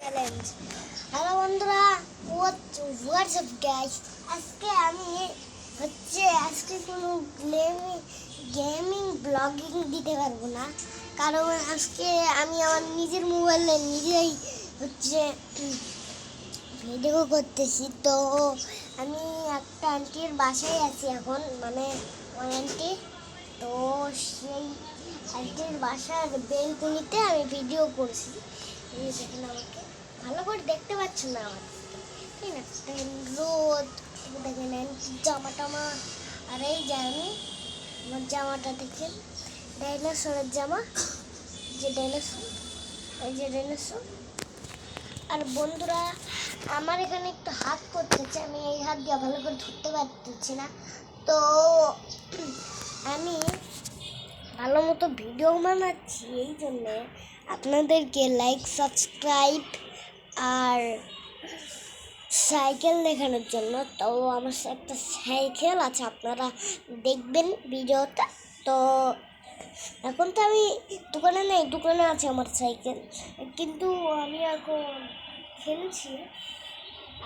Challenge. Hello বন্ধুরা, WhatsApp guys. আজকে কোনো গেমিং ব্লগিং দিতে পারবো না, কারণ আজকে আমি আমার নিজের মোবাইলে নিজেই ভিডিও করতেছি। তো আমি একটা আন্টির বাসায় আছি এখন, মানে ওই আন্টি। তো সেই আন্টির বাসার বেলকনিতে আমি ভিডিও করছি। এই দেখেন, আমাকে ভালো করে দেখতে পাচ্ছেন না আমার, ঠিক না? দেখেন রোদ, দেখেন আন্টির জামা টামা। আর এই যে আমি, আমার জামাটা দেখেন ডাইনোসরের জামা, যে ডাইনোসর, এই যে ডাইনোসর। আর বন্ধুরা, আমার এখানে একটু হাত করতেছে, আমি এই হাত দিয়ে ভালো করে ধরতে পারতেছি না। তো আমি ভালো মতো ভিডিও বানাচ্ছি, এই জন্যে আপনাদেরকে লাইক, সাবস্ক্রাইব আর সাইকেল দেখানোর জন্য। তো আমার একটা সাইকেল আছে, আপনারা দেখবেন ভিডিওটা। তো এখন তো আমি দোকানে নেই, দোকানে আছে আমার সাইকেল, কিন্তু আমি এখন খেলছি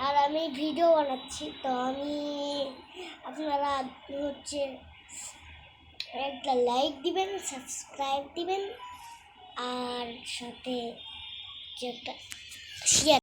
আর আমি ভিডিও বানাচ্ছি। তো আপনারা একটা লাইক দিবেন, সাবস্ক্রাইব দিবেন আর সাথে যে একটা শেয়ার